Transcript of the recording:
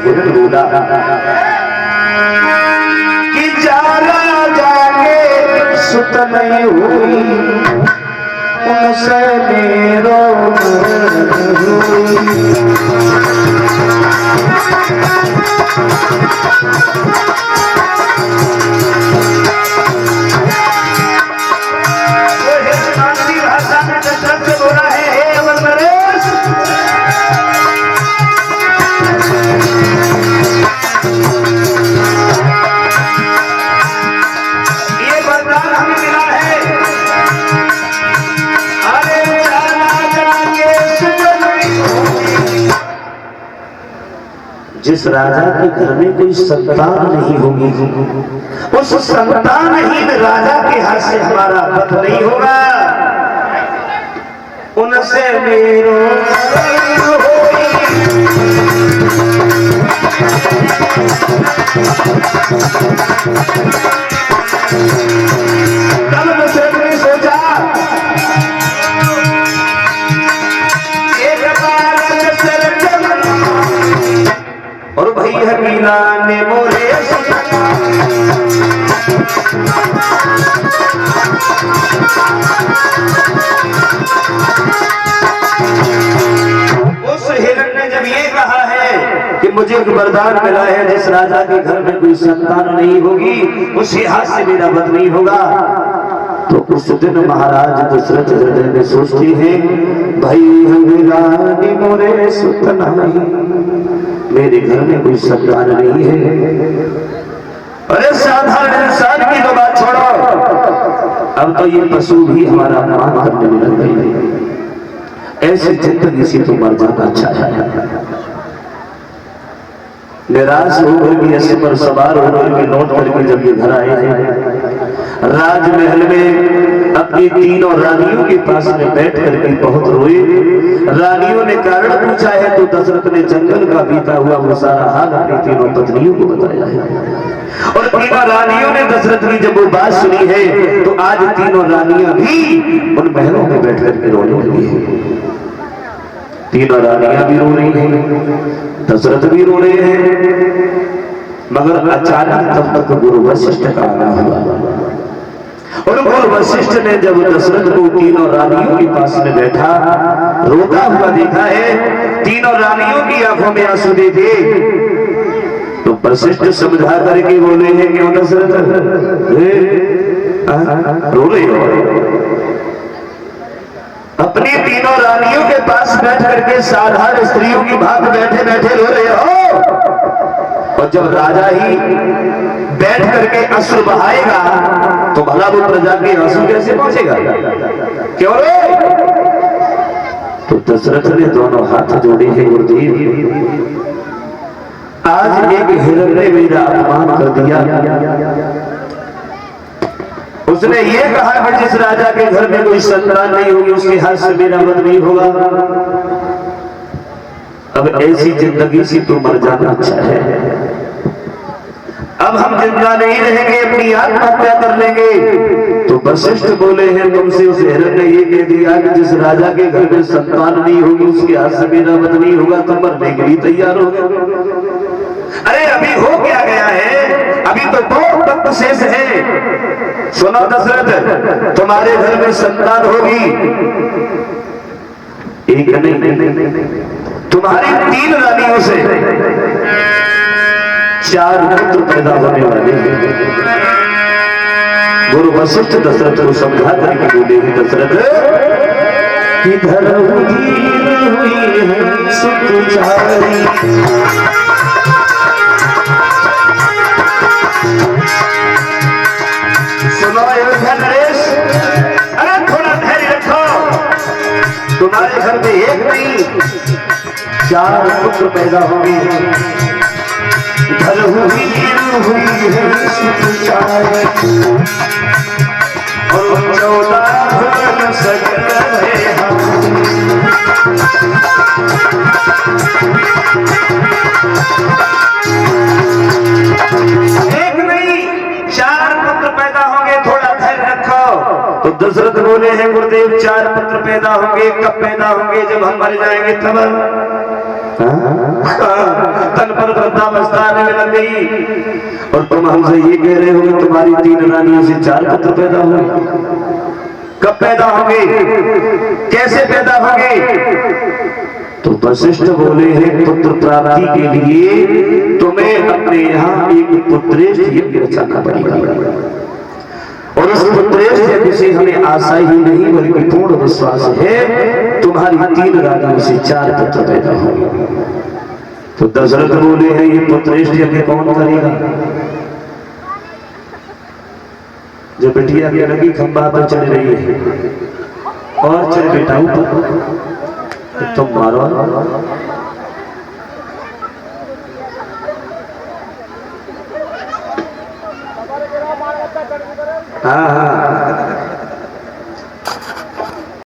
हिरण बोला कि जाला जाके सुत नहीं हुई उनसे मेरो भाषा में दशरथ से बोला है, हे अमर नरेश, ये वरदान हमें मिला है। अरे जाला जाके सुत नहीं होगी। जिस राजा के घर में कोई संतान नहीं होगी, उस संतानहीन राजा के हाथ से हमारा वध नहीं होगा। उनसे मेरो तब दशरथ ने सोचा, एक बार दशरथ और भैया मीना ने मोरे उस हिरण ने जब ये कहा है कि मुझे एक वरदान मिला है, जिस राजा के घर में कोई संतान नहीं होगी उसके हाथ से मेरा वध नहीं होगा, तो उस दिन महाराज दशरथ हृदय में सोचते हैं, भाई हंगरानी मोरे सुत नहीं, मेरे घर में कोई संतान नहीं है। अरे साधारण इंसान की तो बात छोड़ो, अब तो ये पशु भी हमारा अपमान करने में लग गई है। ऐसी जिंदगी से तो मर जाना अच्छा है। निराश होकर के ऐसे पर सवार होकर के लौट करके जब ये घर आए हैं, राजमहल में अपनी तीनों रानियों के पास में बैठ करके बहुत रोए। रानियों ने कारण पूछा है तो दशरथ ने जंगल का बीता हुआ वो सारा हाल अपनी तीनों पत्नियों को बताया है। और तीनों रानियों ने दशरथ की जब वो बात सुनी है तो आज तीनों रानियां भी उन महलों में बैठ करके रोने लगी है। तीनों रानियां भी रो रही हैं, दशरथ भी रो रहे हैं। मगर अचानक तब तक गुरु वशिष्ठ का आना हुआ और गुरु वशिष्ठ ने जब दशरथ को तीनों रानियों के पास में बैठा रोता हुआ देखा है, तीनों रानियों की आंखों में आंसू देखे, तो वशिष्ठ समझा करके बोले हैं, क्यों दशरथ रो रहे हो? अपनी तीनों रानियों के पास बैठ करके साधारण स्त्रियों की भांति बैठे बैठे रो रहे हो, और जब राजा ही बैठ करके अश्रु बहाएगा तो भला वो प्रजा के आंसू कैसे पहुंचेगा? क्यों रो? तो दशरथ ने दोनों हाथ जोड़े हैं, गुरुदेव आज एक हिरण ने मेरा अपमान कर दिया। उसने ये कहा कि जिस राजा के घर में कोई संतान नहीं होगी उसके हाथ से मेरा वध नहीं होगा। अब ऐसी जिंदगी से तो मर जाना अच्छा है। अब हम जिंदा नहीं रहेंगे, अपनी आत्महत्या कर लेंगे। तो वशिष्ठ बोले हैं, तुमसे उस हिरण ने ये कह दिया कि जिस राजा के घर में संतान नहीं होगी उसके हाथ से मेरा वध नहीं होगा, तुम मरने के लिए तैयार हो गए। अरे अभी हो क्या गया है, अभी तो दो वक्त शेष है। सुनो दशरथ, तुम्हारे घर में संतान होगी, एक नहीं तुम्हारी 3 रानियों से 4 पुत्र पैदा होने वाले हैं। गुरु वशिष्ठ दशरथ को समझा करके बोले हैं, दशरथ इधर हुई है सुख चारी, सुनो नरेश, अरे थोड़ा धैर्य रखो, तुम्हारे घर में एक नहीं 4 पुत्र पैदा होंगे। घर हुई है सुख चारी और 14 सकल है हम। एक नहीं 4 पुत्र पैदा होंगे, थोड़ा धैर्य रखो। तो दशरथ बोले हैं, गुरुदेव 4 पुत्र पैदा होंगे, कब पैदा होंगे? जब हम मर जाएंगे तब। तन पर वृद्धावस्था आने में लग गई और तुम हमसे ये कह रहे हो कि तुम्हारी 3 रानियों से 4 पुत्र पैदा हुए। कब पैदा होंगे, कैसे पैदा होंगे? तो वशिष्ठ बोले हैं पुत्र प्राप्ति के लिए तुम्हें अपने यहाँ एक पुत्रेष्ठ यज्ञ रचाना पड़ेगा और उस पुत्रेष्ठ यज्ञ से हमें आशा ही नहीं बल्कि पूर्ण विश्वास है तुम्हारी 3 रानियों से 4 पुत्र पैदा होंगे। तो दशरथ बोले हैं ये पुत्रेष्ठ यज्ञ कौन करेगा? जो बिटिया के लगी खंबा पर चढ़ रही है और चल बेटा ऊपर तुम मारो। हाँ